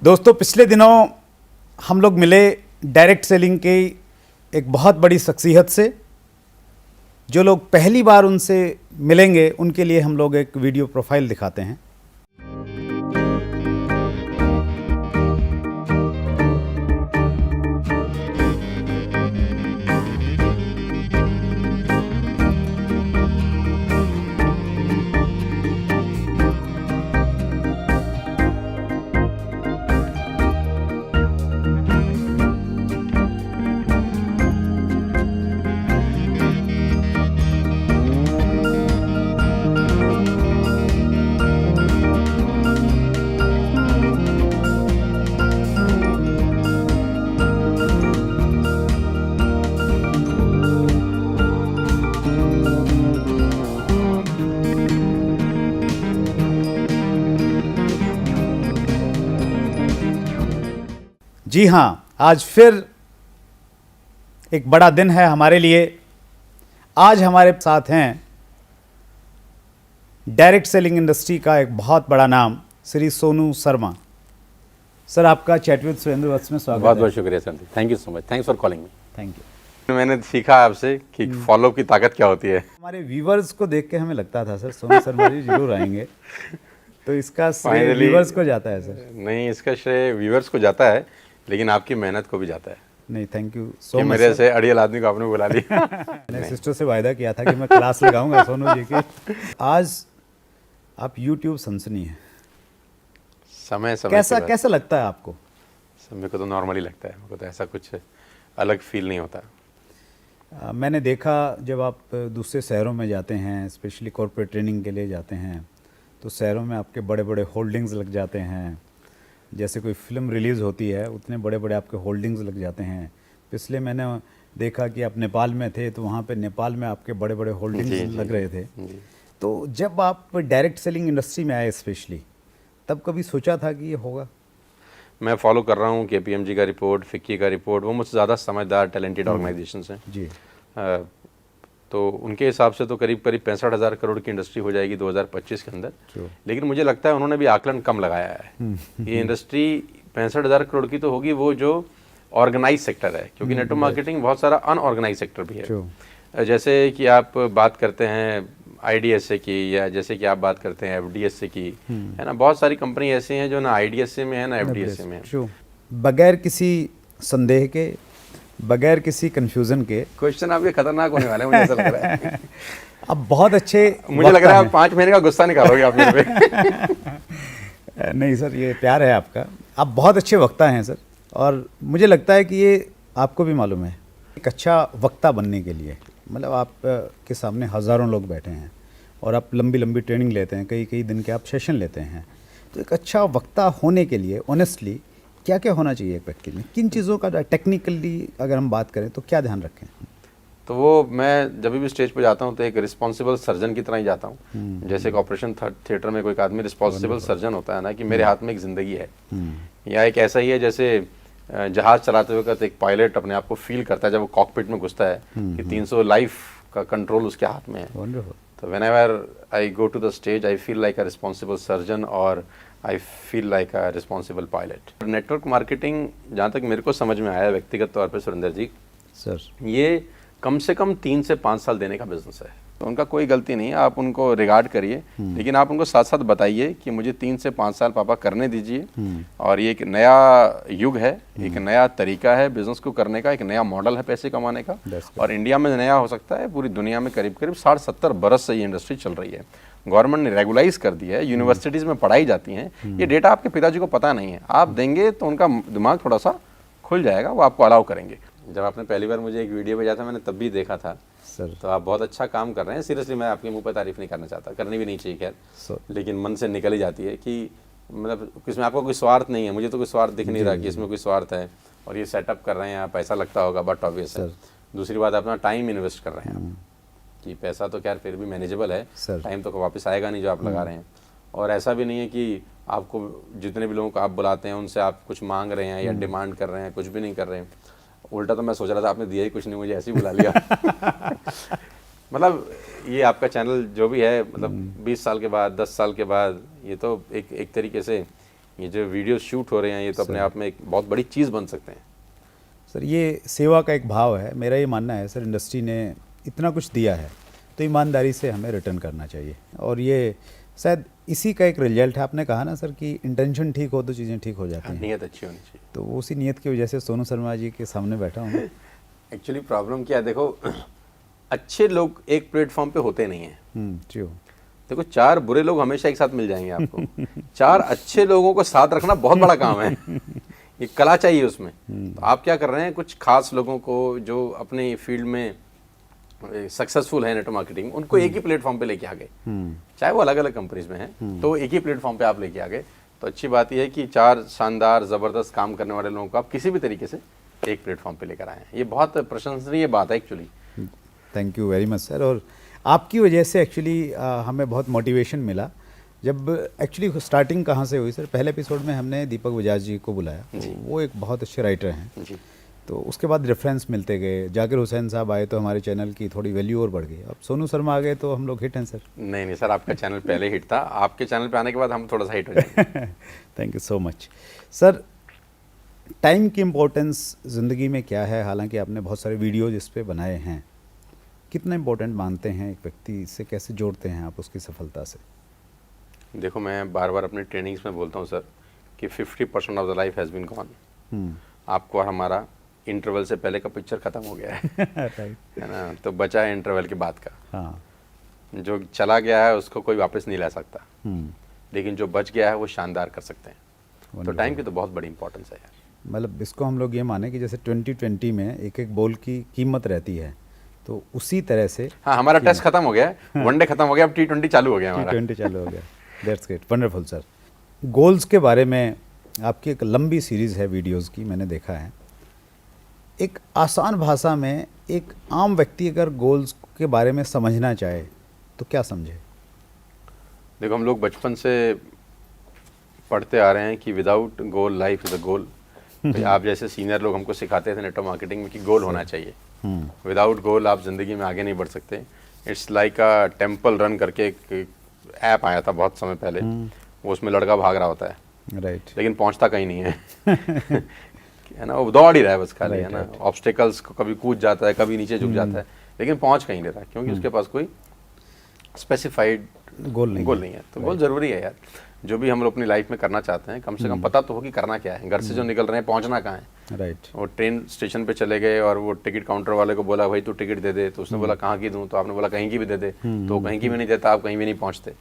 दोस्तों, पिछले दिनों हम लोग मिले डायरेक्ट सेलिंग की एक बहुत बड़ी शख्सियत से। जो लोग पहली बार उनसे मिलेंगे उनके लिए हम लोग एक वीडियो प्रोफाइल दिखाते हैं। जी हाँ, आज फिर एक बड़ा दिन है हमारे लिए। आज हमारे साथ हैं डायरेक्ट सेलिंग इंडस्ट्री का एक बहुत बड़ा नाम श्री सोनू शर्मा। सर, आपका चैट विद सुरेंद्र वत्स में स्वागत है। बहुत बहुत शुक्रिया sir, thank you so much, thanks for calling me. Thank you. मैंने सीखा आपसे कि फॉलो की ताकत क्या होती है। हमारे व्यूवर्स को देख के हमें लगता था सर सोनू शर्मा जी जरूर आएंगे, तो इसका श्रेय Finally, व्यूवर्स को जाता है सर। नहीं, इसका श्रेय व्यूअर्स को जाता है, लेकिन आपकी मेहनत को भी जाता है। नहीं, थैंक यू सो कि मच। मेरे से अड़ियल आदमी को आपने बुला लिया। मैंने सिस्टर से वायदा किया था कि मैं क्लास लगाऊंगा सोनू जी की। आज आप यूट्यूब सनसनी है, समय समय कैसा लगता है आपको? समय को तो नॉर्मली लगता है, मेरे को तो ऐसा कुछ अलग फील नहीं होता। मैंने देखा जब आप दूसरे शहरों में जाते हैं, स्पेशली कॉर्पोरेट ट्रेनिंग के लिए जाते हैं, तो शहरों में आपके बड़े बड़े होल्डिंग्स लग जाते हैं। जैसे कोई फिल्म रिलीज़ होती है उतने बड़े बड़े आपके होल्डिंग्स लग जाते हैं। पिछले मैंने देखा कि आप नेपाल में थे, तो वहाँ पे नेपाल में आपके बड़े बड़े होल्डिंग्स लग रहे थे। तो जब आप डायरेक्ट सेलिंग इंडस्ट्री में आए स्पेशली, तब कभी सोचा था कि ये होगा? मैं फॉलो कर रहा हूँ KPMG का रिपोर्ट, फिक्की का रिपोर्ट, वो मुझसे ज़्यादा समझदार टैलेंटेड ऑर्गेनाइजेशन हैं जी। तो उनके हिसाब से तो करीब 65,000 करोड़ की इंडस्ट्री हो जाएगी 2025 के अंदर। लेकिन मुझे लगता है उन्होंने भी आकलन कम लगाया है। ये इंडस्ट्री 65,000 करोड़ की तो होगी वो जो ऑर्गेनाइज सेक्टर है, क्योंकि नेटवर्क मार्केटिंग बहुत सारा अनऑर्गेनाइज सेक्टर भी है। जैसे कि आप बात करते हैं IDSA की, या जैसे कि आप बात करते हैं FDSA की, है ना। बहुत सारी कंपनी ऐसी हैं जो ना IDSA में है ना FDSA में है। बगैर किसी संदेह के, बगैर किसी कंफ्यूजन के, क्वेश्चन आपके खतरनाक होने वाले हैं, मुझे ऐसा लग रहा है। अब बहुत अच्छे मुझे लग रहा है आप 5 महीने का गुस्सा निकालोगे आप मेरे पे। नहीं सर, ये प्यार है आपका। आप बहुत अच्छे वक्ता हैं सर, और मुझे लगता है कि ये आपको भी मालूम है, एक अच्छा वक्ता बनने के लिए, मतलब आप के सामने हज़ारों लोग बैठे हैं और आप लंबी लंबी ट्रेनिंग लेते हैं, कई कई दिन के आप सेशन लेते हैं। तो एक अच्छा वक्ता होने के लिए ऑनेस्टली क्या क्या होना चाहिए एक व्यक्ति में? किन चीज़ों का टेक्निकली अगर हम बात करें तो क्या ध्यान रखें? तो वो मैं जब भी स्टेज पे जाता हूँ तो एक रिस्पॉन्सिबल सर्जन की तरह ही जाता हूँ। जैसे एक ऑपरेशन थिएटर में कोई आदमी रिस्पॉन्सिबल सर्जन होता है ना, कि मेरे हाथ में एक ज़िंदगी है, या एक ऐसा ही है जैसे जहाज चलाते वक्त एक पायलट अपने आप को फील करता है जब वो कॉकपिट में घुसता है कि 300 लाइफ का कंट्रोल उसके हाथ में है। तो whenever I go to the stage I feel like a responsible surgeon और I feel like a responsible pilot. Network marketing जहाँ तक मेरे को समझ में आया व्यक्तिगत तौर पे सुरेंद्र जी सर, ये कम से कम 3 से 5 साल देने का बिजनेस है। तो उनका कोई गलती नहीं है, आप उनको रिगार्ड करिए, लेकिन आप उनको साथ साथ बताइए कि मुझे 3 से 5 साल पापा करने दीजिए, और ये एक नया युग है, एक नया तरीका है बिजनेस को करने का, एक नया मॉडल है पैसे कमाने का, और इंडिया में नया हो सकता है, पूरी दुनिया में करीब करीब 60-70 बरस से ये इंडस्ट्री चल रही है। गवर्नमेंट ने रेगुलाइज कर दिया है, यूनिवर्सिटीज़ में पढ़ाई जाती हैं। ये डेटा आपके पिताजी को पता नहीं है, आप देंगे तो उनका दिमाग थोड़ा सा खुल जाएगा, वो आपको अलाउ करेंगे। जब आपने पहली बार मुझे एक वीडियो भेजा था, मैंने तब भी देखा था सर। तो आप बहुत अच्छा काम कर रहे हैं। सीरियसली मैं आपके मुंह पर तारीफ नहीं करना चाहता, करनी भी नहीं चाहिए खैर, लेकिन मन से निकल ही जाती है कि मतलब इसमें आपको कोई स्वार्थ नहीं है। मुझे तो कोई स्वार्थ दिख नहीं रहा कि इसमें कोई स्वार्थ है, और ये सेटअप कर रहे हैं, पैसा लगता होगा, बट ऑब्वियस है। दूसरी बात, अपना टाइम इन्वेस्ट कर रहे हैं आप, कि पैसा तो खैर फिर भी मैनेजेबल है, टाइम तो वापस आएगा नहीं जो आप लगा रहे हैं। और ऐसा भी नहीं है कि आपको जितने भी लोगों को आप बुलाते हैं उनसे आप कुछ मांग रहे हैं या डिमांड कर रहे हैं, कुछ भी नहीं कर रहे हैं। उल्टा तो मैं सोच रहा था आपने दिया ही कुछ नहीं, मुझे ऐसे ही बुला लिया। मतलब ये आपका चैनल जो भी है, मतलब 20 साल के बाद, 10 साल के बाद, ये तो एक तरीके से ये जो वीडियो शूट हो रहे हैं ये तो अपने आप में एक बहुत बड़ी चीज़ बन सकते हैं। सर ये सेवा का एक भाव है, मेरा ये मानना है सर, इंडस्ट्री ने इतना कुछ दिया है तो ईमानदारी से हमें रिटर्न करना चाहिए, और ये शायद इसी का एक रिजल्ट है। आपने कहा ना सर कि इंटेंशन ठीक हो तो चीज़ें ठीक हो जाती हैं, नीयत अच्छी होनी चाहिए। तो उसी नीयत की वजह से सोनू शर्मा जी के सामने बैठा हूँ। एक्चुअली प्रॉब्लम क्या है, देखो अच्छे लोग एक प्लेटफॉर्म पे होते नहीं हैं। जी देखो 4 बुरे लोग हमेशा एक साथ मिल जाएंगे आपको 4 अच्छे लोगों को साथ रखना बहुत बड़ा काम है। ये कला चाहिए उसमें। तो आप क्या कर रहे हैं, कुछ खास लोगों को जो अपने फील्ड में सक्सेसफुल है नेटवर्क मार्केटिंग, उनको एक ही प्लेटफॉर्म पे लेके आ गए, चाहे वो अलग अलग कंपनीज में हैं, तो एक ही प्लेटफॉर्म पे आप लेके आ गए। तो अच्छी बात यह है कि 4 शानदार ज़बरदस्त काम करने वाले लोगों को आप किसी भी तरीके से एक प्लेटफॉर्म पे लेकर आए हैं। ये बहुत प्रशंसनीय बात है actually. Thank you very much sir. और आपकी वजह से एक्चुअली हमें बहुत मोटिवेशन मिला। जब एक्चुअली स्टार्टिंग कहाँ से हुई सर, पहले एपिसोड में हमने दीपक बजाज जी को बुलाया, वो एक बहुत अच्छे राइटर हैं जी। तो उसके बाद रेफरेंस मिलते गए, जाकिर हुसैन साहब आए तो हमारे चैनल की थोड़ी वैल्यू और बढ़ गई, अब सोनू शर्मा आ गए तो हम लोग हिट हैं सर। नहीं सर, आपका चैनल पहले हिट था, आपके चैनल पे आने के बाद हम थोड़ा सा हिट हो जाएंगे। Thank you so much sir. Time की इम्पोर्टेंस ज़िंदगी में क्या है, हालांकि आपने बहुत सारे वीडियोज इस पर बनाए हैं, कितना इम्पोर्टेंट मानते हैं, एक व्यक्ति से कैसे जोड़ते हैं आप उसकी सफलता से? देखो मैं बार बार अपनी ट्रेनिंग्स में बोलता हूँ सर कि 50% of the life has been gone. आपको और हमारा इंटरवल से पहले का पिक्चर खत्म हो गया है। राइट है ना, तो बचा है इंटरवल के बाद का। हाँ, जो चला गया है उसको कोई वापस नहीं ला सकता, लेकिन जो बच गया है वो शानदार कर सकते हैं। तो टाइम की तो बहुत बड़ी इंपॉर्टेंस है यार। मतलब इसको हम लोग ये माने कि जैसे 2020 में एक एक बॉल की कीमत रहती है, तो उसी तरह से हाँ, हमारा टेस्ट खत्म हो गया है, वनडे खत्म हो गया, अब T20 चालू हो गया हमारा। T20 चालू हो गया। That's great, wonderful sir. Goals के बारे में आपकी एक लंबी सीरीज़ है वीडियोस की, मैंने देखा है। एक आसान भाषा में एक आम व्यक्ति अगर गोल्स के बारे में समझना चाहे तो क्या समझे? देखो हम लोग बचपन से पढ़ते आ रहे हैं कि without goal life is a goal. तो आप जैसे सीनियर लोग हमको सिखाते थे नेटवर्क मार्केटिंग में कि गोल होना चाहिए। विदाउट गोल आप ज़िंदगी में आगे नहीं बढ़ सकते। It's like a temple run करके एक ऐप आया था बहुत समय पहले, वो उसमें लड़का भाग रहा होता है, राइट, लेकिन पहुंचता कहीं नहीं है। है ना, वो दौड़ ही रहा है बस खाली, है ना, ऑब्स्टेकल्स को कभी कूद जाता है, कभी नीचे झुक जाता है, लेकिन पहुंच कहीं नहीं रहा, क्योंकि उसके पास कोई स्पेसिफाइड गोल नहीं है। तो गोल जरूरी है यार। जो भी हम लोग अपनी लाइफ में करना चाहते हैं, कम से कम पता तो हो कि करना क्या है। घर से जो निकल रहे हैं, पहुंचना कहाँ है। राइट। वो ट्रेन स्टेशन पे चले गए और वो टिकट काउंटर वाले को बोला भाई तू टिकट दे दे, तो उसने बोला कहाँ की दूं, तो आपने बोला कहीं की भी दे दे, तो कहीं की भी नहीं देता, आप कहीं भी नहीं पहुंचते।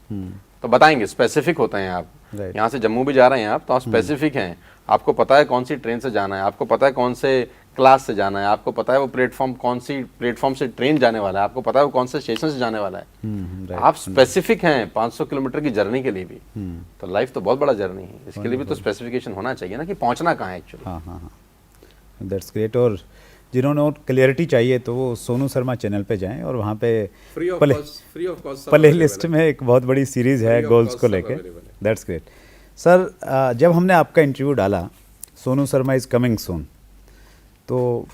तो बताएंगे, स्पेसिफिक होते हैं आप। यहाँ से जम्मू भी जा रहे हैं आप, तो आप स्पेसिफिक हैं, आपको पता है कौन सी ट्रेन से जाना है, आपको पता है कौन से क्लास से जाना है, आपको पता है वो प्लेटफॉर्म कौन सी प्लेटफॉर्म से ट्रेन जाने वाला है, आपको पता है वो कौन से स्टेशन से जाने वाला है। आप स्पेसिफिक हैं 500 किलोमीटर की जर्नी के लिए भी। तो लाइफ तो बहुत बड़ा जर्नी है, इसके लिए भी तो स्पेसिफिकेशन होना चाहिए ना कि पहुंचना कहाँ है एक्चुअली। हाँ हाँ हाँ, दैट्स ग्रेट। और जिन्होंने और क्लियरिटी चाहिए तो वो सोनू शर्मा चैनल पे जाएं, और वहाँ पे प्ले लिस्ट में एक बहुत बड़ी सीरीज़ है गोल्स को लेके। That's great sir. जब हमने आपका इंटरव्यू डाला Sonu Sharma is coming soon, तो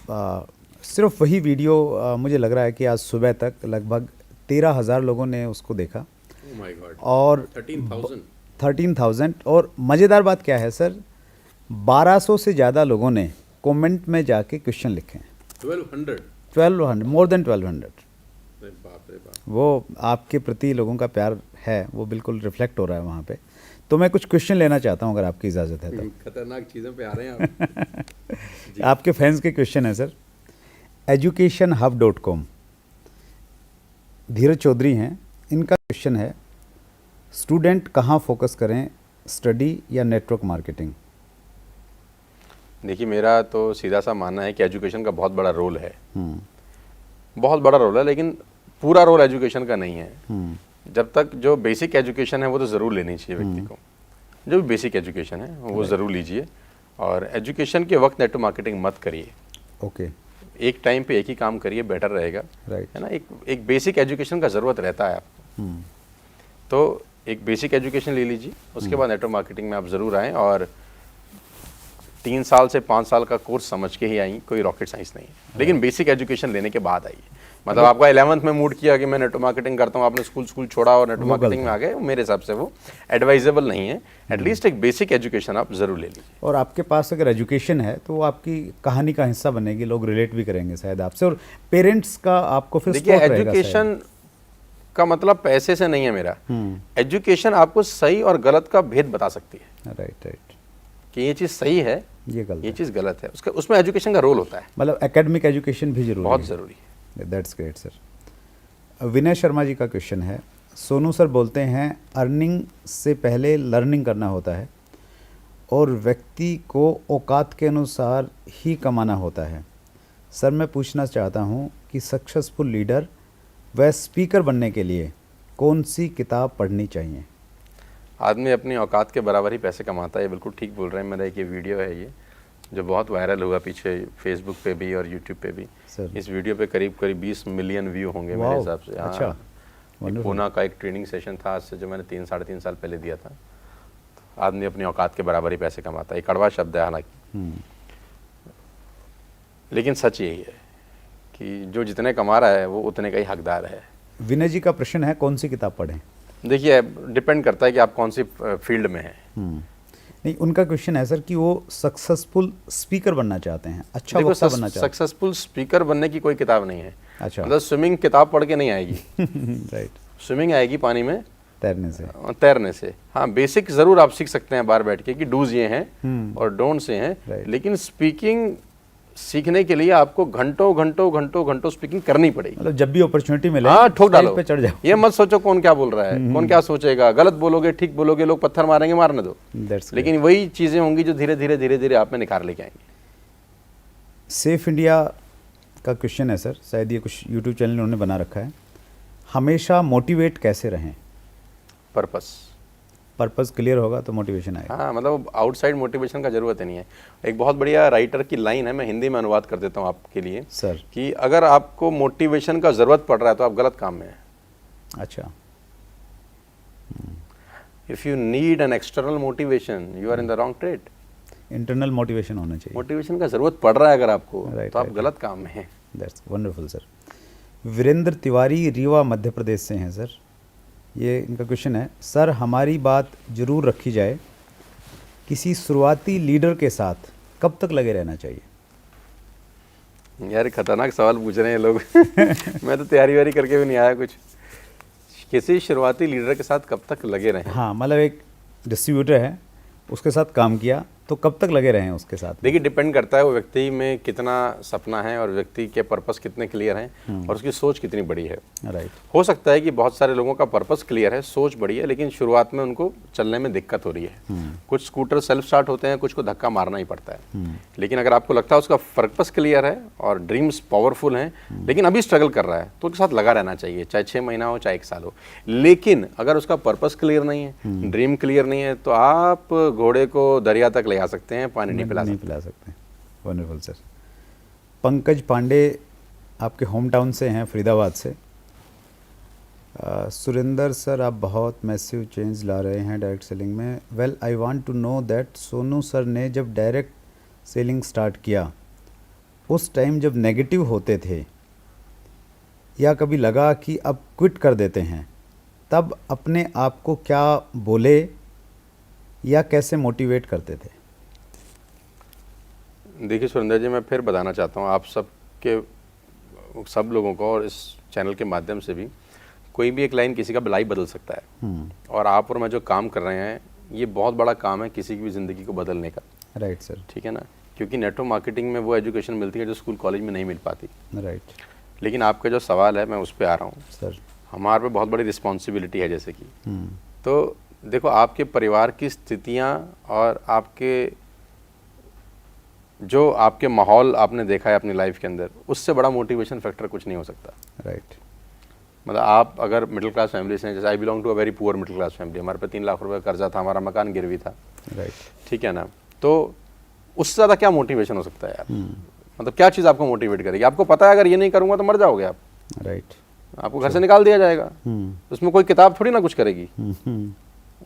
सिर्फ वही वीडियो मुझे लग रहा है कि आज सुबह तक लगभग 13,000 लोगों ने उसको देखा। Oh my God. और 13,000। और मज़ेदार बात क्या है सर, 1200 से ज़्यादा लोगों ने कमेंट में जाके क्वेश्चन लिखे हैं। 1200, मोर देन 1200। बाप रे बाप। वो आपके प्रति लोगों का प्यार है, वो बिल्कुल रिफ्लेक्ट हो रहा है वहाँ पे। तो मैं कुछ क्वेश्चन लेना चाहता हूँ अगर आपकी इजाज़त है तो। खतरनाक चीज़ों पे आ रहे हैं आप। आपके फैंस के क्वेश्चन है सर। educationhub.com, धीरज चौधरी हैं, इनका क्वेश्चन है, स्टूडेंट कहाँ फोकस करें, स्टडी या नेटवर्क मार्केटिंग? देखिए मेरा तो सीधा सा मानना है कि एजुकेशन का बहुत बड़ा रोल है, बहुत बड़ा रोल है, लेकिन पूरा रोल एजुकेशन का नहीं है। जब तक जो बेसिक एजुकेशन है वो तो ज़रूर लेनी चाहिए व्यक्ति को। जो भी बेसिक एजुकेशन है वो ज़रूर लीजिए, और एजुकेशन के वक्त नेटवर्क मार्केटिंग मत करिए। ओके, एक टाइम पे एक ही काम करिए, बेटर रहेगा। राइट, है ना, एक बेसिक एजुकेशन का ज़रूरत रहता है आपको। तो एक बेसिक एजुकेशन ले लीजिए, उसके बाद नेटवर्क मार्केटिंग में आप ज़रूर आएँ, और 3 साल से 5 साल का कोर्स समझ के ही आइए, कोई रॉकेट साइंस नहीं है, लेकिन बेसिक एजुकेशन लेने के बाद आइए। मतलब आपका 11th में मूड किया कि मैं नेटवर्क मार्केटिंग करता हूँ, आपने स्कूल छोड़ा और नेटवर्क मार्केटिंग में आ गए, मेरे हिसाब से वो एडवाइजेबल नहीं है। एटलीस्ट एक बेसिक एजुकेशन आप जरूर ले लीजिए। और आपके पास अगर एजुकेशन है तो वो आपकी कहानी का हिस्सा बनेगी, लोग रिलेट भी करेंगे शायद आपसे, और पेरेंट्स का आपको फिर देखिए support रहेगा एजुकेशन का मतलब पैसे से नहीं है मेरा, एजुकेशन आपको सही और गलत का भेद बता सकती है शायद। राइट राइट, कि ये चीज़ सही है, ये गलत ये है। चीज़ गलत है, उसका उसमें एजुकेशन का रोल होता है, मतलब एकेडमिक एजुकेशन भी जरूरी बहुत है। ज़रूरी है। That's great sir. Vinay Sharma ji का क्वेश्चन है, सोनू सर बोलते हैं अर्निंग से पहले लर्निंग करना होता है और व्यक्ति को औकात के अनुसार ही कमाना होता है। सर मैं पूछना चाहता हूँ कि सक्सेसफुल लीडर व स्पीकर बनने के लिए कौन सी किताब पढ़नी चाहिए? आदमी अपनी औकात के बराबर ही पैसे कमाता है, ये बिल्कुल ठीक बोल रहे हैं। मेरा एक ये वीडियो है ये जो बहुत वायरल हुआ पीछे फेसबुक पे भी और यूट्यूब पे भी। सर इस वीडियो पे करीब 20 मिलियन व्यू होंगे मेरे वाओ, हिसाब से। हाँ, अच्छा, एक wonderful। पूना का एक ट्रेनिंग सेशन था आज से, जो मैंने 3-3.5 साल पहले दिया था। आदमी अपनी औकात के बराबर ही पैसे कमाता है, एक कड़वा शब्द है हालांकि, लेकिन सच यही है कि जो जितने कमा रहा है वो उतने का ही हकदार है। विनय जी का प्रश्न है कौन सी किताब पढ़ें? देखिए डिपेंड करता है कि आप कौन सी फील्ड में हैं। नहीं, उनका क्वेश्चन है सर कि वो सक्सेसफुल स्पीकर बनना चाहते हैं, अच्छा देखो वक्ता बनना चाहते सक्सेसफुल स्पीकर बनने की कोई किताब नहीं है। अच्छा। मतलब स्विमिंग किताब पढ़ के नहीं आएगी हैं। राइट, स्विमिंग आएगी पानी में तैरने से। तैरने से। हाँ, बेसिक जरूर आप सीख सकते हैं बाहर बैठ के कि डूज ये हैं और डोंट्स ये हैं, Right। लेकिन स्पीकिंग सीखने के लिए आपको घंटों स्पीकिंग करनी पड़ेगी। मतलब जब भी अपॉर्चुनिटी मिले हाँ, ठोक स्टेज डालो, पे चढ़ जाओ। ये मत सोचो कौन क्या बोल रहा है, कौन क्या सोचेगा, गलत बोलोगे ठीक बोलोगे लोग पत्थर मारेंगे, मारने दो। That's great। लेकिन वही चीजें होंगी जो धीरे धीरे आप में निखार लेके आएंगे। सेफ इंडिया का क्वेश्चन है सर, शायद ये कुछ यूट्यूब चैनल उन्होंने बना रखा है, हमेशा मोटिवेट कैसे रहें? पर्पस क्लियर होगा तो मोटिवेशन आएगा। हाँ, मतलब आउटसाइड मोटिवेशन का जरूरत ही नहीं है। एक बहुत बढ़िया राइटर की लाइन है, मैं हिंदी में अनुवाद कर देता हूँ आपके लिए सर। कि अगर आपको मोटिवेशन का जरूरत पड़ रहा है तो आप गलत काम में हैं। अच्छा, if you need an external motivation you are in the wrong trade. Internal motivation होना चाहिए। मोटिवेशन का जरूरत पड़ रहा है अगर आपको, Right, तो आप right, गलत काम में हैं। That's wonderful sir. Virendra Tiwari Rewa Madhya Pradesh से हैं सर, ये इनका क्वेश्चन है, सर हमारी बात जरूर रखी जाए, किसी शुरुआती लीडर के साथ कब तक लगे रहना चाहिए? यार खतरनाक सवाल पूछ रहे हैं लोग मैं तो तैयारी वारी करके भी नहीं आया कुछ। किसी शुरुआती लीडर के साथ कब तक लगे रहें? हाँ, मतलब एक डिस्ट्रीब्यूटर है, उसके साथ काम किया तो कब तक लगे रहें उसके साथ? देखिए डिपेंड करता है वो व्यक्ति में कितना सपना है और व्यक्ति के पर्पस कितने क्लियर हैं और उसकी सोच कितनी बड़ी है। राइट, हो सकता है कि बहुत सारे लोगों का पर्पस क्लियर है, सोच बड़ी है, लेकिन शुरुआत में उनको चलने में दिक्कत हो रही है। कुछ स्कूटर सेल्फ स्टार्ट होते हैं, कुछ को धक्का मारना ही पड़ता है। लेकिन अगर आपको लगता है उसका पर्पस क्लियर है और ड्रीम्स पावरफुल हैं, लेकिन अभी स्ट्रगल कर रहा है, तो उसके साथ लगा रहना चाहिए, चाहे 6 महीना हो चाहे 1 साल हो। लेकिन अगर उसका पर्पस क्लियर नहीं है, ड्रीम क्लियर नहीं है, तो आप घोड़े को दरिया तक ले आ सकते हैं, पानी नहीं पिला सकते। Wonderful sir. पंकज पांडे आपके होम टाउन से हैं, फरीदाबाद से। सुरेंद्र सर आप बहुत मैसिव चेंज ला रहे हैं डायरेक्ट सेलिंग में। Well I want to know that Sonu sir ने जब डायरेक्ट सेलिंग स्टार्ट किया उस टाइम जब नेगेटिव होते थे या कभी लगा कि अब क्विट कर देते हैं, तब अपने आप को क्या बोले या कैसे मोटिवेट करते थे? देखिए सुरेंद्र जी, मैं फिर बताना चाहता हूँ आप सब लोगों को और इस चैनल के माध्यम से भी, कोई भी एक लाइन किसी का लाइफ बदल सकता है। और आप और मैं जो काम कर रहे हैं ये बहुत बड़ा काम है किसी की भी ज़िंदगी को बदलने का। Right sir. ठीक है ना, क्योंकि नेटवर्क मार्केटिंग में वो एजुकेशन मिलती है जो स्कूल कॉलेज में नहीं मिल पाती। राइट। लेकिन आपका जो सवाल है मैं उस पर आ रहा हूँ सर। हमारे पे बहुत बड़ी रिस्पॉन्सिबिलिटी है, जैसे कि तो देखो आपके परिवार की स्थितियाँ और जो आपके माहौल आपने देखा है अपनी लाइफ के अंदर, उससे बड़ा मोटिवेशन फैक्टर कुछ नहीं हो सकता। राइट। मतलब आप अगर मिडिल क्लास फैमिली से हैं, जैसे I belong to a very poor middle class family, हमारे पे 3 लाख रुपए कर्जा था, हमारा मकान गिरवी था। राइट। ठीक है ना, तो उससे ज़्यादा क्या मोटिवेशन हो सकता है यार? मतलब क्या चीज़ आपको मोटिवेट करेगी? आपको पता है अगर ये नहीं करूँगा तो मर जाओगे आप। राइट। आपको घर से निकाल दिया जाएगा, उसमें कोई किताब थोड़ी ना कुछ करेगी।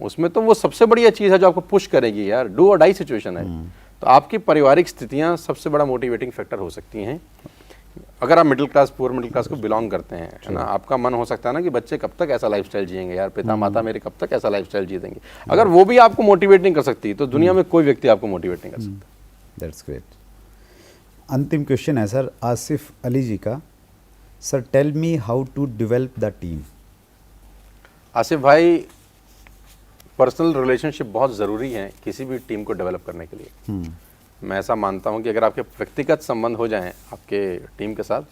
उसमें तो वो सबसे बढ़िया चीज़ है जो आपको पुश करेगी यार, डू और डाई सिचुएशन है। तो आपकी पारिवारिक स्थितियाँ सबसे बड़ा मोटिवेटिंग फैक्टर हो सकती हैं अगर आप middle class poor middle class को बिलोंग करते हैं, है ना, आपका मन हो सकता है ना कि बच्चे कब तक ऐसा लाइफस्टाइल जिएंगे यार, पिता माता मेरे कब तक ऐसा लाइफस्टाइल जी देंगे। अगर वो भी आपको मोटिवेट नहीं कर सकती तो दुनिया में कोई व्यक्ति आपको मोटिवेट नहीं कर सकता। That's great. अंतिम क्वेश्चन है सर आसिफ अली जी का। Sir tell me how to develop the team. Asif भाई, पर्सनल रिलेशनशिप बहुत ज़रूरी है किसी भी टीम को डेवलप करने के लिए। मैं ऐसा मानता हूं कि अगर आपके व्यक्तिगत संबंध हो जाएं आपके टीम के साथ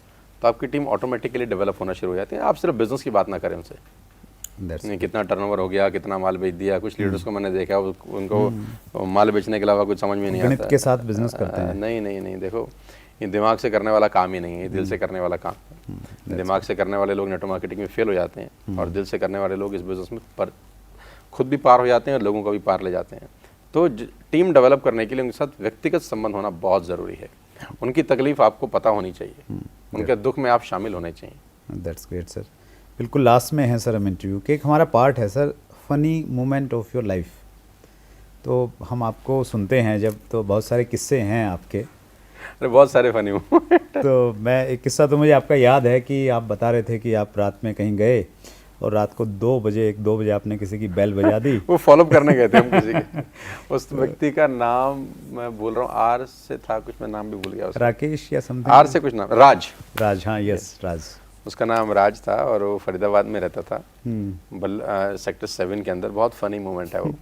तो आपकी टीम ऑटोमेटिकली डेवलप होना शुरू हो जाती है। आप सिर्फ बिजनेस की बात ना करें उनसे, नहीं कितना टर्नओवर हो गया, कितना माल बेच दिया। कुछ लीडर्स को मैंने देखा उनको माल बेचने के अलावा कुछ समझ में नहीं आता। गणित के साथ बिजनेस करते हैं। नहीं नहीं नहीं, देखो ये दिमाग से करने वाला काम ही नहीं है, ये दिल से करने वाला काम है। दिमाग से करने वाले लोग नेटवर्क मार्केटिंग में फेल हो जाते हैं और दिल से करने वाले लोग इस बिजनेस में खुद भी पार हो जाते हैं और लोगों को भी पार ले जाते हैं। तो टीम डेवलप करने के लिए उनके साथ व्यक्तिगत संबंध होना बहुत ज़रूरी है। उनकी तकलीफ आपको पता होनी चाहिए, उनके दुख में आप शामिल होने चाहिए। That's great sir. बिल्कुल लास्ट में है सर हम इंटरव्यू के, एक हमारा पार्ट है sir funny moment of your life. तो हम आपको सुनते हैं जब, तो बहुत सारे किस्से हैं आपके। अरे बहुत सारे फनी मोमेंट। तो मैं एक किस्सा तो मुझे आपका याद है कि आप बता रहे थे कि आप रात में कहीं गए और रात को 2 बजे आपने किसी की बेल बजा दी। वो फॉलोअप करने गए थे हम किसी के। उस व्यक्ति का नाम मैं बोल रहा हूँ, आर से था कुछ, मैं नाम भी भूल गया उसका। राकेश या समथिंग, आर से कुछ नाम, राज। हाँ यस राज। उसका नाम राज था और वो फरीदाबाद में रहता था, सेक्टर 7 के अंदर। बहुत फनी मोमेंट है वो,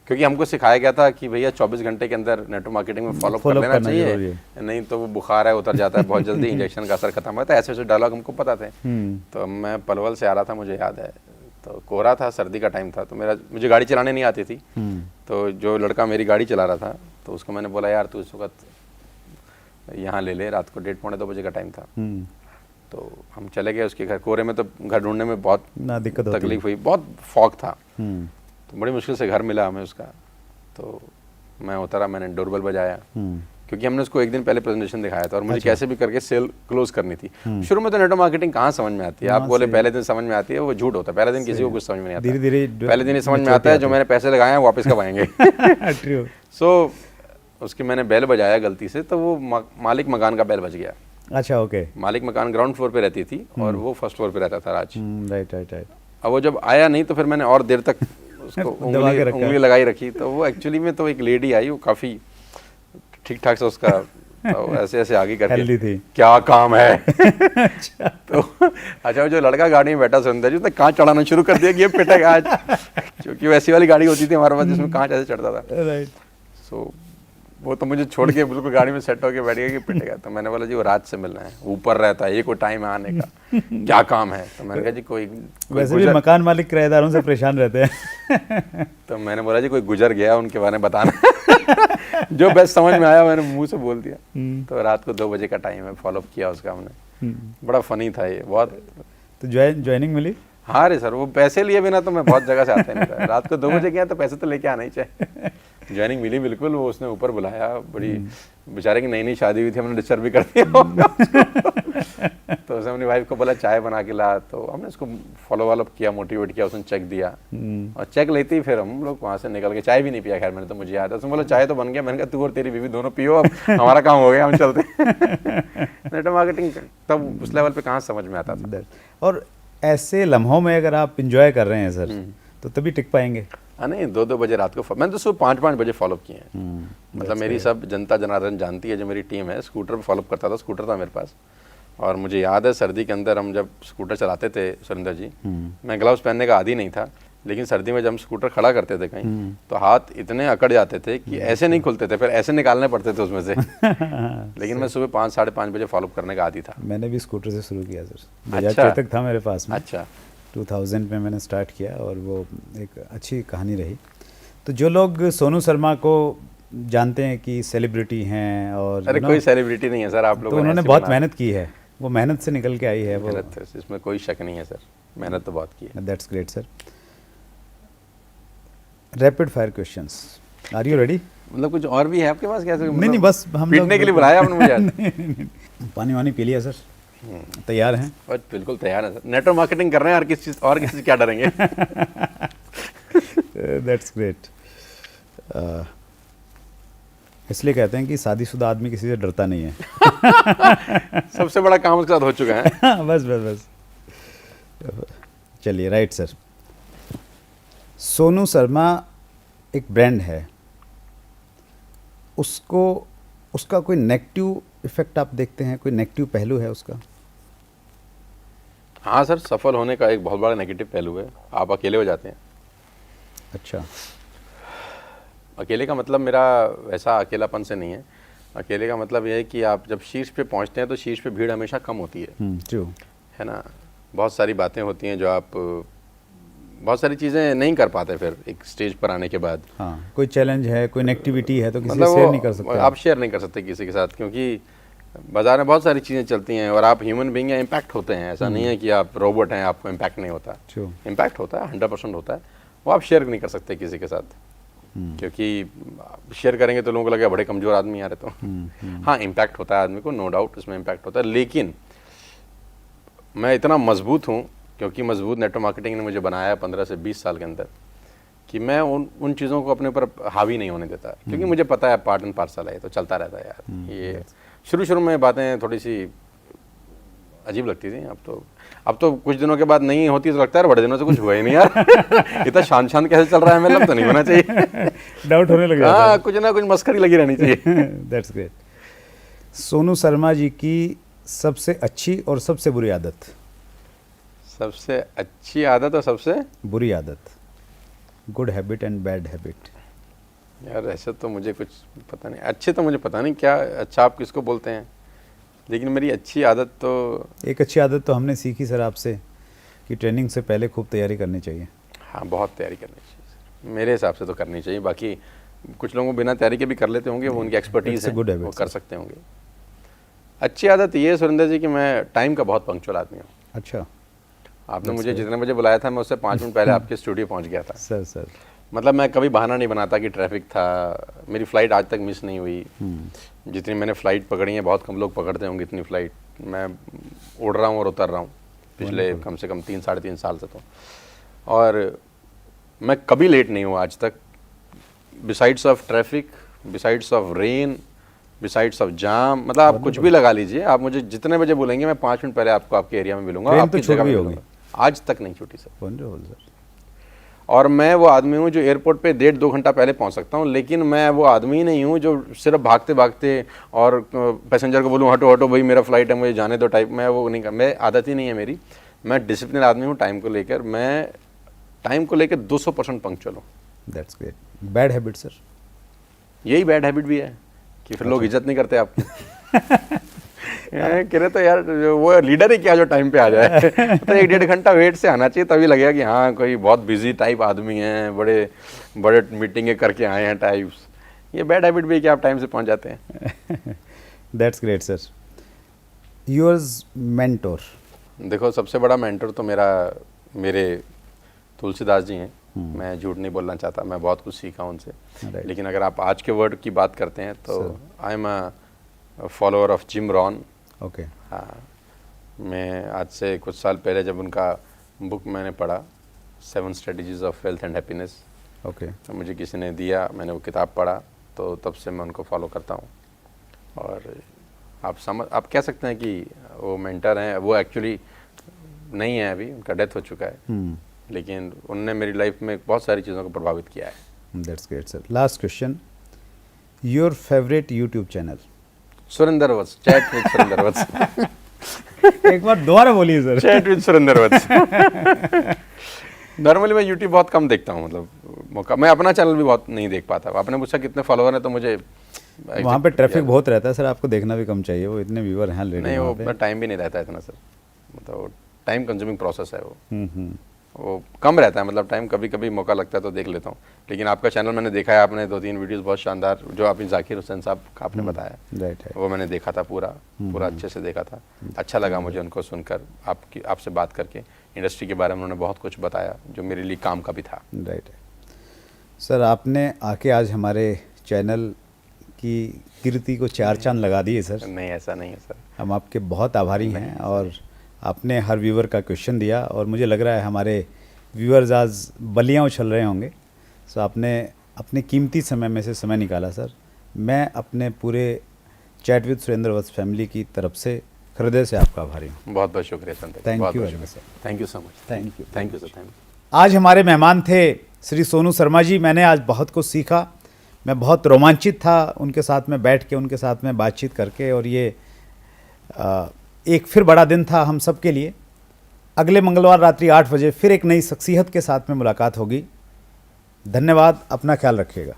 क्योंकि हमको सिखाया गया था कि भैया 24 घंटे के अंदर नेटवर्क मार्केटिंग में फॉलोअप कर लेना चाहिए, नहीं तो वो बुखार है उतर जाता है बहुत जल्दी, इंजेक्शन का असर खत्म होता है। ऐसे ऐसे डायलॉग हमको पता थे। तो मैं पलवल से आ रहा था, मुझे याद है, तो कोहरा था, सर्दी का टाइम था, तो मुझे गाड़ी चलाने नहीं आती थी। तो जो लड़का मेरी गाड़ी चला रहा था, तो उसको मैंने बोला यार तू इस वक्त यहाँ ले ले, रात को 1:30 पौने 2 बजे का टाइम था। तो हम चले गए उसके घर। कोहरे में तो घर ढूंढने में बहुत दिक्कत तकलीफ हुई, बहुत फॉग था, तो बड़ी मुश्किल से घर मिला हमें उसका। तो मैं उतरा, मैंने डोरबेल बजाया, क्योंकि हमने उसको एक दिन पहले प्रेजेंटेशन दिखाया था और मुझे कैसे भी करके सेल क्लोज करनी थी। शुरू में तो नेटवर्क मार्केटिंग कहाँ समझ में आती है, आप बोले पहले दिन समझ में आती है, वो झूठ होता है। पहले दिन किसी को कुछ समझ में नहीं आता, धीरे पहले दिन ही समझ में आता है जो मैंने पैसे लगाए हैं वापस कब आएंगे। सो उसकी मैंने बेल बजाया गलती से, तो वो मालिक मकान का बेल बज गया। अच्छा ओके। मालिक मकान ग्राउंड फ्लोर पे रहती थी और वो फर्स्ट फ्लोर पे रहता था राज। राइट। अब वो जब आया नहीं तो फिर मैंने और देर तक उसको उंगली लगाई रखी। तो वो एक्चुअली में तो एक लेडी आई, वो काफ़ी ठीक ठाक से उसका तो ऐसे ऐसे आगे करके थी। क्या काम है। तो अच्छा, जो लड़का गाड़ी में बैठा सुंदर जी, उसने कांच चढ़ाना शुरू कर दिया कि ये पिटेगा आज, क्योंकि वैसी वाली गाड़ी होती थी हमारे पास जिसमें कांच ऐसे चढ़ता था। राइट। सो वो तो मुझे छोड़ के बिल्कुल गाड़ी में सेट होके बैठ गया कि पिटेगा। तो मैंने बोला जी वो राज से मिलना है, ऊपर रहता है, ये कोई टाइम है आने का, क्या काम है। तो मैंने कहा जी कोई वैसे भी मकान मालिक किराएदारों से परेशान रहते हैं। तो मैंने बोला जी कोई गुजर गया, उनके बारे में बताना। जो बेस्ट समझ में आया मैंने मुंह से बोल दिया। तो रात को 2 बजे का टाइम है, फॉलोअप किया उसका हमने। बड़ा फनी था ये बहुत। तो ज्वाइनिंग मिली? हाँ रे सर, वो पैसे लिए बिना तो मैं बहुत जगह से आता नहीं था। रात को 2 बजे गया तो पैसे तो लेके आना ही चाहिए। ज्वाइनिंग मिली बिल्कुल। वो उसने ऊपर बुलाया, बड़ी बेचारे की नई शादी हुई थी, हमने डिस्टर्ब भी कर दिया। तो उसने अपनी वाइफ को बोला चाय बना के ला, तो हमने उसको फॉलो किया, मोटिवेट किया, उसने चेक दिया और चेक लेते ही फिर हम लोग वहाँ से निकल के, चाय भी नहीं पिया खैर मैंने, तो मुझे याद है। उसने बोला चाय तो बन गया। मैंने कहा तू और तेरी बीवी दोनों पियो, अब हमारा काम हो गया, हम चलते। नेटवर्क मार्केटिंग तब उस लेवल पे कहाँ समझ में आता था। और ऐसे लम्हों में अगर आप इंजॉय कर रहे हैं सर, तो तभी टिक पाएंगे। हाँ नहीं, 2-2 बजे रात को मैंने तो सुबह 5-5 बजे फॉलोअप किए हैं। मतलब मेरी सब जनता जनार्दन जानती है, जो मेरी टीम है, स्कूटर पे फॉलोअप करता था। स्कूटर था मेरे पास और मुझे याद है सर्दी के अंदर हम जब स्कूटर चलाते थे सुरेंद्र जी, मैं ग्लव्स पहनने का आदी नहीं था, लेकिन सर्दी में जब हम स्कूटर खड़ा करते थे कहीं तो हाथ इतने अकड़ जाते थे कि ऐसे नहीं खुलते थे, फिर ऐसे निकालने पड़ते थे उसमें से। लेकिन मैं सुबह 5-5:30 बजे फॉलोअप करने का आदी था। मैंने भी स्कूटर से शुरू किया सर, बजाज चेतक था मेरे पास में। अच्छा। 2000 में मैंने स्टार्ट किया और वो एक अच्छी कहानी रही। तो जो लोग सोनू शर्मा को जानते हैं कि सेलिब्रिटी हैं, और अरे कोई सेलिब्रिटी नहीं है सर, आप लोग तो उन्होंने बहुत मेहनत की है, वो मेहनत से निकल के आई है वो। इसमें कोई शक नहीं है सर, मेहनत तो बहुत की है। That's great sir. Rapid fire questions, are you ready? मतलब कुछ और भी है आपके पास? कैसे? नहीं बस हम पीटने के लिए बुलाया आपने मुझे? पानी वानी पी लिया सर, तैयार हैं? बिल्कुल तैयार है सर। नेटवर्क मार्केटिंग कर रहे हैं, और किसी से क्या डरेंगे। That's great. इसलिए कहते हैं कि शादीशुदा आदमी किसी से डरता नहीं है। सबसे बड़ा काम उसके साथ हो चुका है। बस बस बस। चलिए, राइट सर। सोनू शर्मा एक ब्रांड है, उसका कोई नेगेटिव इफेक्ट आप देखते हैं, कोई नेगेटिव पहलू है उसका? हाँ सर, सफल होने का एक बहुत बड़ा नेगेटिव पहलू है, आप अकेले हो जाते हैं। अच्छा। अकेले का मतलब मेरा वैसा अकेलापन से नहीं है। अकेले का मतलब यह है कि आप जब शीर्ष पे पहुंचते हैं तो शीर्ष पे भीड़ हमेशा कम होती है। ट्रू। है ना, बहुत सारी बातें होती हैं जो आप बहुत सारी चीज़ें नहीं कर पाते फिर एक स्टेज पर आने के बाद। हाँ, कोई चैलेंज है, कोई नेगेटिविटी है तो किसी मतलब से शेयर नहीं कर सकते आप शेयर नहीं कर सकते किसी के साथ, क्योंकि बाजार में बहुत सारी चीज़ें चलती हैं और आप ह्यूमन बीइंग हैं, इम्पैक्ट होते हैं। ऐसा नहीं है कि आप रोबोट हैं, आपको इम्पैक्ट नहीं होता। True. इम्पैक्ट होता है, 100% होता है। वो आप शेयर नहीं कर सकते किसी के साथ, क्योंकि शेयर करेंगे तो लोगों को लगेगा बड़े कमज़ोर आदमी आ रहे तो। हाँ, इम्पैक्ट होता है आदमी को, नो डाउट इसमें इम्पैक्ट होता है, लेकिन मैं इतना मजबूत हूँ, क्योंकि मजबूत नेटवर्क मार्केटिंग ने मुझे बनाया है 15 से 20 साल के अंदर, कि मैं उन चीज़ों को अपने ऊपर हावी नहीं होने देता, क्योंकि मुझे पता है पार्ट एंड पार्सल है, तो चलता रहता है यार। ये शुरू में बातें थोड़ी सी अजीब लगती थी, अब तो कुछ दिनों के बाद नहीं होती तो लगता है बड़े दिनों से कुछ हुआ ही नहीं यार। इतना शान कैसे चल रहा है, मतलब तो नहीं होना चाहिए। डाउट होने लगा। हाँ, कुछ ना कुछ मस्करी लगी रहनी चाहिए। That's great. सोनू शर्मा जी की सबसे अच्छी और सबसे बुरी आदत? सबसे अच्छी आदत और सबसे बुरी आदत, good habit and bad habit. यार ऐसे तो मुझे कुछ पता नहीं, अच्छे तो मुझे पता नहीं क्या अच्छा आप किसको बोलते हैं, लेकिन मेरी अच्छी आदत तो एक अच्छी आदत तो हमने सीखी सर आपसे कि ट्रेनिंग से पहले खूब तैयारी करनी चाहिए। हाँ, बहुत तैयारी करनी चाहिए सर, मेरे हिसाब से तो करनी चाहिए। बाकी कुछ लोगों बिना तैयारी के भी कर लेते होंगे, वो उनकी एक्सपर्टीज है, वो कर सकते होंगे। अच्छी आदत ये है सुरेंद्र जी कि मैं टाइम का बहुत पंक्चुअल आदमी हूँ। अच्छा। आपने मुझे जितने बजे बुलाया था मैं उससे 5 मिनट पहले आपके स्टूडियो पहुँच गया था। सर मतलब मैं कभी बहाना नहीं बनाता कि ट्रैफिक था, मेरी फ़्लाइट आज तक मिस नहीं हुई। जितनी मैंने फ़्लाइट पकड़ी है, बहुत कम लोग पकड़ते होंगे इतनी फ़्लाइट, मैं उड़ रहा हूँ और उतर रहा हूँ पिछले कम से कम 3 साढ़े 3 साल से तो। और मैं कभी लेट नहीं हुआ आज तक, besides of traffic, besides of rain, besides of jam. मतलब आप कुछ भी लगा लीजिए, आप मुझे जितने बजे बोलेंगे मैं 5 मिनट पहले आपको आपके एरिया में मिलूंगा, आपकी जगह में मिलूंगा। आज तक नहीं छूटी सर। और मैं वो आदमी हूँ जो एयरपोर्ट पे 1.5-2 घंटा पहले पहुँच सकता हूँ, लेकिन मैं वो आदमी नहीं हूँ जो सिर्फ भागते भागते और पैसेंजर को बोलूँ हटो हटो भाई मेरा फ्लाइट है मुझे जाने दो टाइप। मैं वो नहीं कर, मैं आदत ही नहीं है मेरी। मैं डिसिप्लिन आदमी हूँ टाइम को लेकर, मैं टाइम को लेकर 200% पंक्चुअल हूँ। That's great. Bad habit sir? यही बैड हैबिट भी है कि फिर लोग इज्जत नहीं करते आपकी। कह रहे तो यार वो लीडर ही क्या जो टाइम पे आ जाए। तो 1-1.5 घंटा वेट से आना चाहिए, तभी लगेगा कि हाँ कोई बहुत बिजी टाइप आदमी हैं, बड़े बड़े मीटिंगें करके आए हैं टाइप्स। ये बैड हैबिट भी है कि आप टाइम से पहुंच जाते हैं। That's great sir. Yours mentor? देखो, सबसे बड़ा मेंटोर तो मेरे तुलसीदास जी हैं। मैं झूठ नहीं बोलना चाहता, मैं बहुत कुछ सीखा उनसे। लेकिन अगर आप आज के वर्ड की बात करते हैं तो I am a follower of Jim Rohn. Okay. हाँ, मैं आज से कुछ साल पहले जब उनका बुक मैंने पढ़ा 7 strategies of wealth and happiness, okay, तो मुझे किसी ने दिया, मैंने वो किताब पढ़ा, तो तब से मैं उनको फॉलो करता हूँ। और आप कह सकते हैं कि वो मेंटर हैं। वो एक्चुअली नहीं है अभी, उनका डेथ हो चुका है, लेकिन उनने मेरी लाइफ में बहुत सारी चीज़ों को प्रभावित किया है। That's great sir. Last question, your favourite YouTube channel? Surendra Vats, chat with Surendra Vats. एक बार दोबारा बोलिए sir. Chat with Surendra Vats. Normally मैं यूट्यूब बहुत कम देखता हूँ, मतलब मैं अपना चैनल भी बहुत नहीं देख पाता। आपने पूछा कितने फॉलोअर हैं, तो मुझे वहाँ पे ट्रैफिक बहुत रहता है सर, आपको देखना भी कम चाहिए, वो इतने व्यूअर हैं ऑलरेडी। नहीं, वो टाइम भी नहीं रहता है इतना सर, मतलब टाइम कंज्यूमिंग प्रोसेस है वो कम रहता है। मतलब टाइम कभी कभी मौका लगता है तो देख लेता हूँ। लेकिन आपका चैनल मैंने देखा है, आपने 2-3 वीडियोस बहुत शानदार, जो आपने जाकिर हुसैन साहब का आपने बताया, राइट, वो मैंने देखा था पूरा अच्छे से देखा था। अच्छा लगा मुझे उनको सुनकर, आपसे बात करके। इंडस्ट्री के बारे में उन्होंने बहुत कुछ बताया जो मेरे लिए काम का भी था। राइट सर, आपने आके आज हमारे चैनल की कीर्ति को 4 चांद लगा दिए सर। नहीं, ऐसा नहीं है सर, हम आपके बहुत आभारी हैं। और आपने हर व्यूअर का क्वेश्चन दिया, और मुझे लग रहा है हमारे व्यूअर्स आज बलियाँ उछल रहे होंगे। सो आपने अपने कीमती समय में से समय निकाला सर। मैं अपने पूरे chat with Surendra Vats family की तरफ से हृदय से आपका आभारी हूँ। बहुत बहुत शुक्रिया संत। Thank you very much sir. Thank you so much. Thank you thank you sir. Thank you. आज हमारे मेहमान थे श्री सोनू शर्मा जी। मैंने आज बहुत कुछ सीखा। मैं बहुत रोमांचित था उनके साथ में बैठ के, उनके साथ में बातचीत करके, और ये एक फिर बड़ा दिन था हम सब के लिए। अगले मंगलवार रात्रि 8 बजे फिर एक नई शख्सियत के साथ में मुलाकात होगी। धन्यवाद, अपना ख्याल रखिएगा।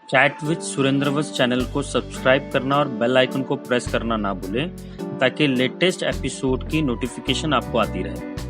Chat with Surendra Vats channel को सब्सक्राइब करना और बेल आइकन को प्रेस करना ना भूलें ताकि लेटेस्ट एपिसोड की नोटिफिकेशन आपको आती रहे।